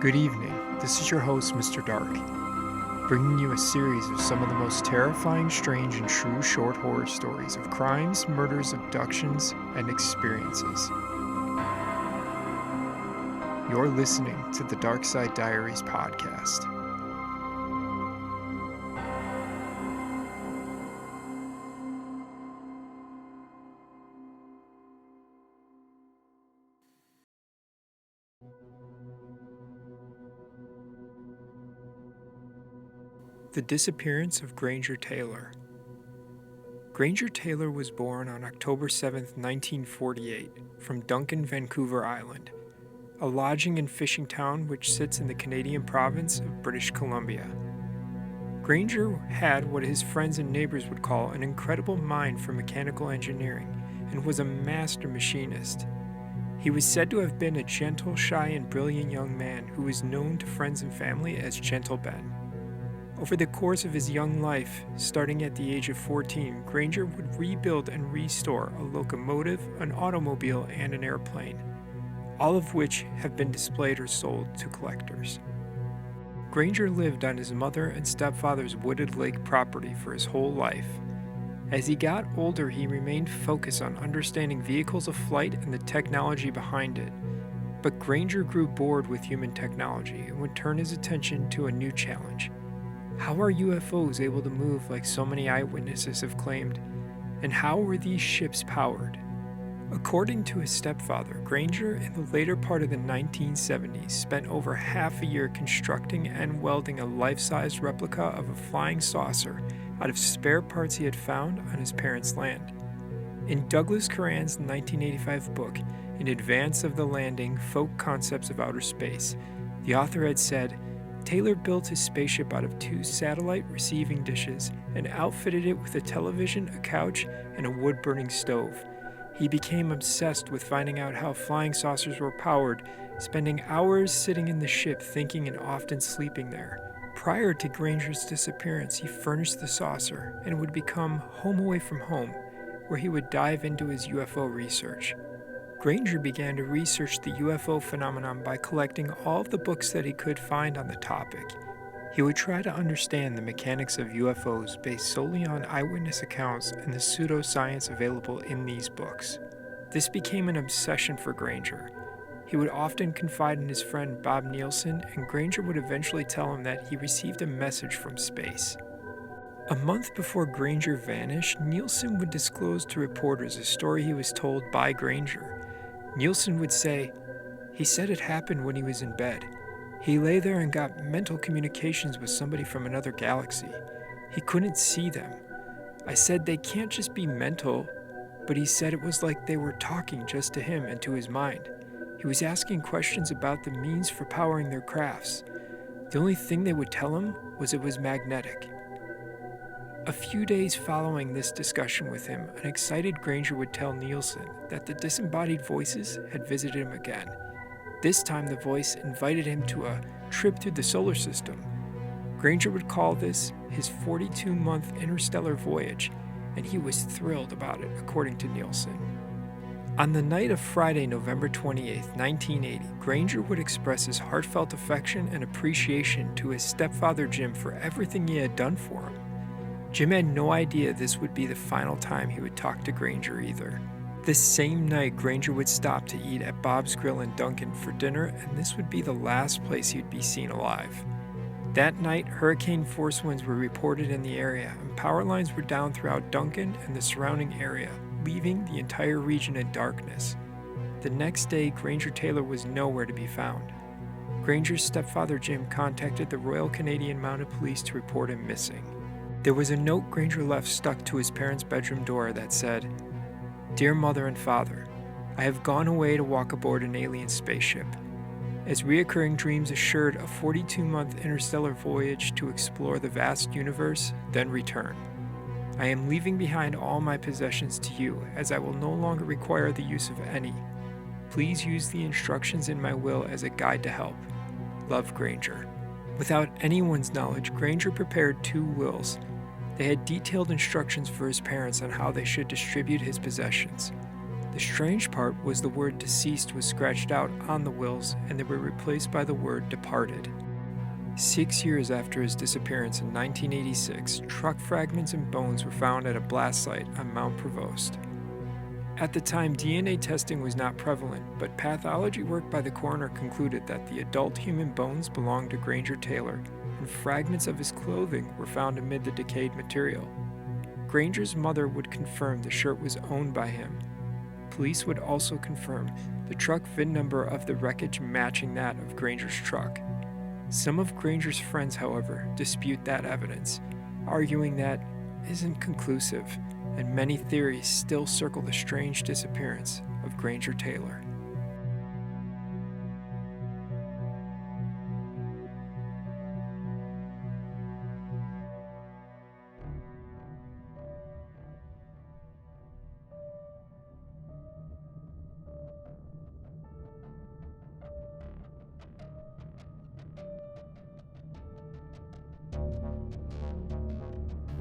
Good evening, this is your host, Mr. Dark, bringing you a series of some of the most terrifying, strange, and true short horror stories of crimes, murders, abductions, and experiences. You're listening to the Dark Side Diaries podcast. The disappearance of Granger Taylor. Granger Taylor was born on October 7, 1948, from Duncan, Vancouver Island, a lodging and fishing town which sits in the Canadian province of British Columbia. Granger had what his friends and neighbors would call an incredible mind for mechanical engineering and was a master machinist. He was said to have been a gentle, shy, and brilliant young man who was known to friends and family as Gentle Ben. Over the course of his young life, starting at the age of 14, Granger would rebuild and restore a locomotive, an automobile, and an airplane, all of which have been displayed or sold to collectors. Granger lived on his mother and stepfather's wooded lake property for his whole life. As he got older, he remained focused on understanding vehicles of flight and the technology behind it. But Granger grew bored with human technology and would turn his attention to a new challenge. How are UFOs able to move like so many eyewitnesses have claimed? And how were these ships powered? According to his stepfather, Granger, in the later part of the 1970s, spent over half a year constructing and welding a life-size replica of a flying saucer out of spare parts he had found on his parents' land. In Douglas Curran's 1985 book, In Advance of the Landing, Folk Concepts of Outer Space, the author had said, Taylor built his spaceship out of 2 satellite receiving dishes and outfitted it with a television, a couch, and a wood-burning stove. He became obsessed with finding out how flying saucers were powered, spending hours sitting in the ship thinking and often sleeping there. Prior to Granger's disappearance, he furnished the saucer and would become home away from home, where he would dive into his UFO research. Granger began to research the UFO phenomenon by collecting all of the books that he could find on the topic. He would try to understand the mechanics of UFOs based solely on eyewitness accounts and the pseudoscience available in these books. This became an obsession for Granger. He would often confide in his friend Bob Nielsen, and Granger would eventually tell him that he received a message from space. A month before Granger vanished, Nielsen would disclose to reporters a story he was told by Granger. Nielsen would say, he said it happened when he was in bed. He lay there and got mental communications with somebody from another galaxy. He couldn't see them. I said they can't just be mental, but he said it was like they were talking just to him and to his mind. He was asking questions about the means for powering their crafts. The only thing they would tell him was it was magnetic. A few days following this discussion with him, an excited Granger would tell Nielsen that the disembodied voices had visited him again. This time the voice invited him to a trip through the solar system. Granger would call this his 42-month interstellar voyage, and he was thrilled about it, according to Nielsen. On the night of Friday, November 28, 1980, Granger would express his heartfelt affection and appreciation to his stepfather Jim for everything he had done for him. Jim had no idea this would be the final time he would talk to Granger either. This same night, Granger would stop to eat at Bob's Grill in Duncan for dinner, and this would be the last place he would be seen alive. That night, hurricane force winds were reported in the area, and power lines were down throughout Duncan and the surrounding area, leaving the entire region in darkness. The next day, Granger Taylor was nowhere to be found. Granger's stepfather Jim contacted the Royal Canadian Mounted Police to report him missing. There was a note Granger left stuck to his parents' bedroom door that said, Dear Mother and Father, I have gone away to walk aboard an alien spaceship. As reoccurring dreams assured, a 42-month interstellar voyage to explore the vast universe, then return. I am leaving behind all my possessions to you, as I will no longer require the use of any. Please use the instructions in my will as a guide to help. Love, Granger. Without anyone's knowledge, Granger prepared 2 wills. They had detailed instructions for his parents on how they should distribute his possessions. The strange part was the word deceased was scratched out on the wills and they were replaced by the word departed. 6 years after his disappearance in 1986, truck fragments and bones were found at a blast site on Mount Provost. At the time, DNA testing was not prevalent, but pathology work by the coroner concluded that the adult human bones belonged to Granger Taylor, and fragments of his clothing were found amid the decayed material. Granger's mother would confirm the shirt was owned by him. Police would also confirm the truck VIN number of the wreckage matching that of Granger's truck. Some of Granger's friends, however, dispute that evidence, arguing that isn't conclusive, and many theories still circle the strange disappearance of Granger Taylor.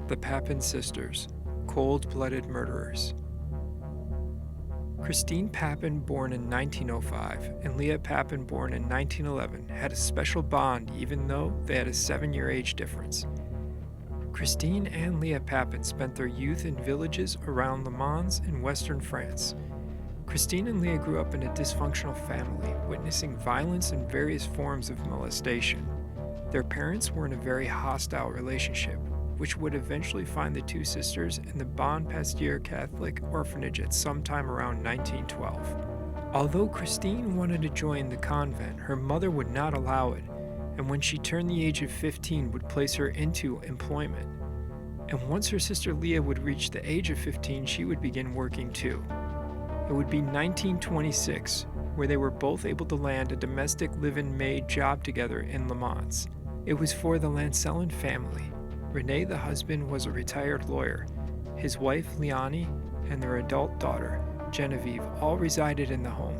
The Papin sisters, cold-blooded murderers. Christine Papin, born in 1905, and Léa Papin, born in 1911, had a special bond even though they had a 7-year age difference. Christine and Léa Papin spent their youth in villages around Le Mans in western France. Christine and Léa grew up in a dysfunctional family, witnessing violence and various forms of molestation. Their parents were in a very hostile relationship, which would eventually find the two sisters in the Bon Pasteur Catholic orphanage at some time around 1912. Although Christine wanted to join the convent, her mother would not allow it, and when she turned the age of 15 would place her into employment. And once her sister Léa would reach the age of 15, she would begin working too. It would be 1926, where they were both able to land a domestic live-in maid job together in Le Mans. It was for the Lancellin family. René, the husband, was a retired lawyer. His wife, Léonie, and their adult daughter, Genevieve, all resided in the home.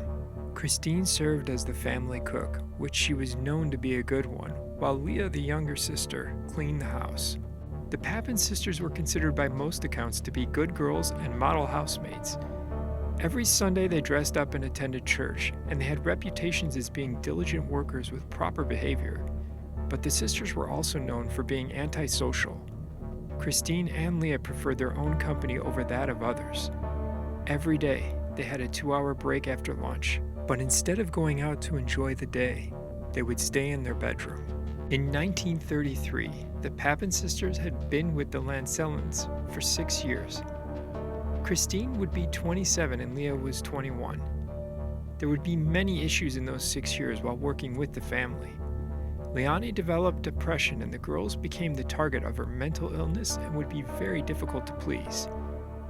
Christine served as the family cook, which she was known to be a good one, while Léa, the younger sister, cleaned the house. The Papin sisters were considered by most accounts to be good girls and model housemates. Every Sunday they dressed up and attended church, and they had reputations as being diligent workers with proper behavior. But the sisters were also known for being antisocial. Christine and Léa preferred their own company over that of others. Every day, they had a 2-hour break after lunch, but instead of going out to enjoy the day, they would stay in their bedroom. In 1933, the Papin sisters had been with the Lancellins for 6 years. Christine would be 27 and Léa was 21. There would be many issues in those 6 years while working with the family. Léonie developed depression and the girls became the target of her mental illness and would be very difficult to please.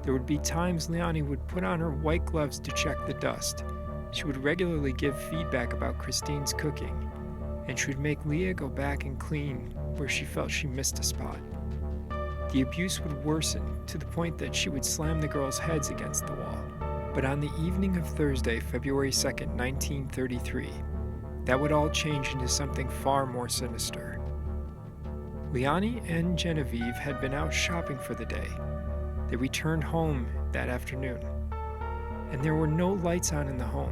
There would be times Léonie would put on her white gloves to check the dust. She would regularly give feedback about Christine's cooking, and she would make Léa go back and clean where she felt she missed a spot. The abuse would worsen to the point that she would slam the girls' heads against the wall. But on the evening of Thursday, February 2nd, 1933, that would all change into something far more sinister. Léonie and Genevieve had been out shopping for the day. They returned home that afternoon, and there were no lights on in the home.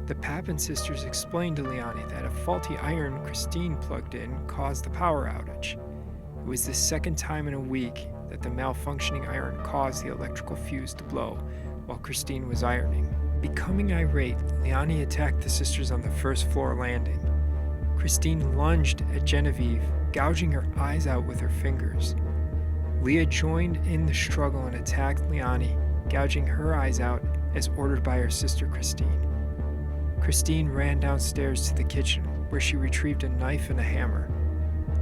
The Papin sisters explained to Léonie that a faulty iron Christine plugged in caused the power outage. It was the second time in a week that the malfunctioning iron caused the electrical fuse to blow while Christine was ironing. Becoming irate, Léonie attacked the sisters on the first floor landing. Christine lunged at Genevieve, gouging her eyes out with her fingers. Léa joined in the struggle and attacked Léonie, gouging her eyes out as ordered by her sister Christine. Christine ran downstairs to the kitchen, where she retrieved a knife and a hammer.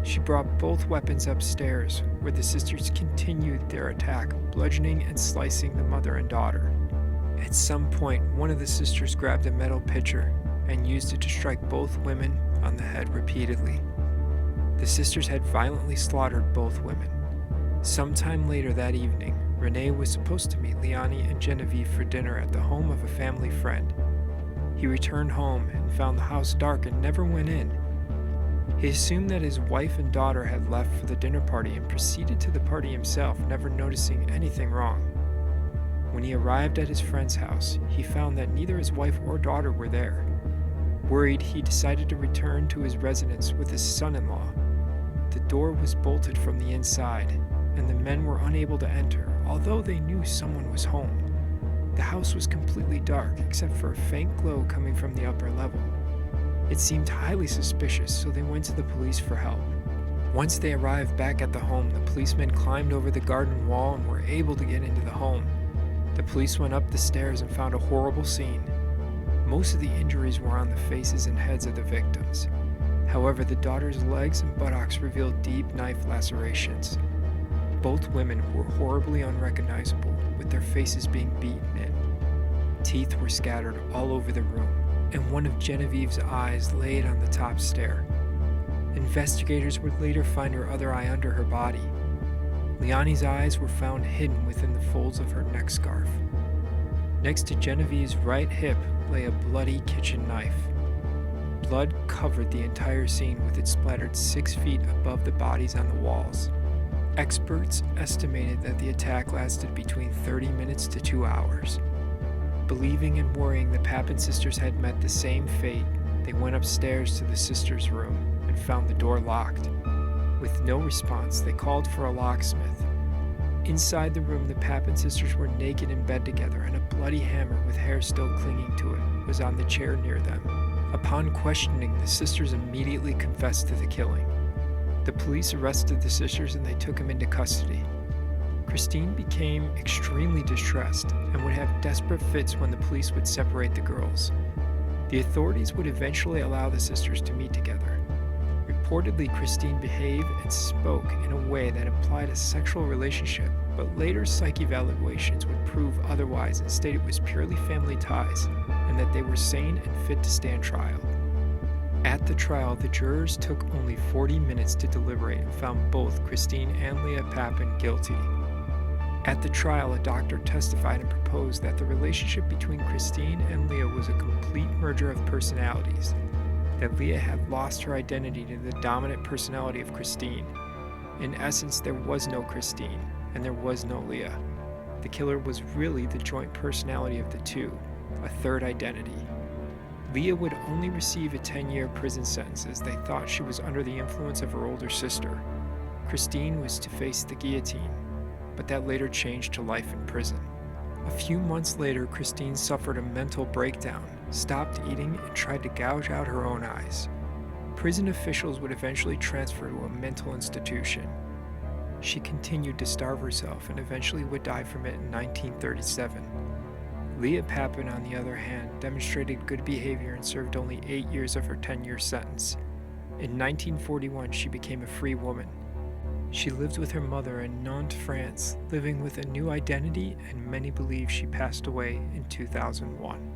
She brought both weapons upstairs, where the sisters continued their attack, bludgeoning and slicing the mother and daughter. At some point, one of the sisters grabbed a metal pitcher and used it to strike both women on the head repeatedly. The sisters had violently slaughtered both women. Sometime later that evening, René was supposed to meet Léonie and Genevieve for dinner at the home of a family friend. He returned home and found the house dark and never went in. He assumed that his wife and daughter had left for the dinner party and proceeded to the party himself, never noticing anything wrong. When he arrived at his friend's house, he found that neither his wife or daughter were there. Worried, he decided to return to his residence with his son-in-law. The door was bolted from the inside, and the men were unable to enter, although they knew someone was home. The house was completely dark, except for a faint glow coming from the upper level. It seemed highly suspicious, so they went to the police for help. Once they arrived back at the home, the policemen climbed over the garden wall and were able to get into the home. The police went up the stairs and found a horrible scene. Most of the injuries were on the faces and heads of the victims. However, the daughter's legs and buttocks revealed deep knife lacerations. Both women were horribly unrecognizable, with their faces being beaten in. Teeth were scattered all over the room, and one of Genevieve's eyes laid on the top stair. Investigators would later find her other eye under her body. Leonie's eyes were found hidden within the folds of her neck scarf. Next to Genevieve's right hip lay a bloody kitchen knife. Blood covered the entire scene, with it splattered 6 feet above the bodies on the walls. Experts estimated that the attack lasted between 30 minutes to 2 hours. Believing and worrying the Papin sisters had met the same fate, they went upstairs to the sisters' room and found the door locked. With no response, they called for a locksmith. Inside the room, the Papin sisters were naked in bed together, and a bloody hammer with hair still clinging to it was on the chair near them. Upon questioning, the sisters immediately confessed to the killing. The police arrested the sisters and they took them into custody. Christine became extremely distressed and would have desperate fits when the police would separate the girls. The authorities would eventually allow the sisters to meet together. Reportedly, Christine behaved and spoke in a way that implied a sexual relationship, but later psych evaluations would prove otherwise and state it was purely family ties and that they were sane and fit to stand trial. At the trial, the jurors took only 40 minutes to deliberate and found both Christine and Léa Papin guilty. At the trial, a doctor testified and proposed that the relationship between Christine and Léa was a complete merger of personalities, that Léa had lost her identity to the dominant personality of Christine. In essence, there was no Christine, and there was no Léa. The killer was really the joint personality of the two, a third identity. Léa would only receive a 10-year prison sentence as they thought she was under the influence of her older sister. Christine was to face the guillotine, but that later changed to life in prison. A few months later, Christine suffered a mental breakdown, stopped eating, and tried to gouge out her own eyes. Prison officials would eventually transfer to a mental institution. She continued to starve herself and eventually would die from it in 1937. Léa Papin, on the other hand, demonstrated good behavior and served only 8 years of her 10-year sentence. In 1941, she became a free woman. She lived with her mother in Nantes, France, living with a new identity, and many believe she passed away in 2001.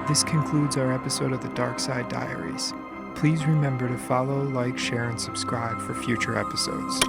This concludes our episode of the Dark Side Diaries. Please remember to follow, like, share, and subscribe for future episodes.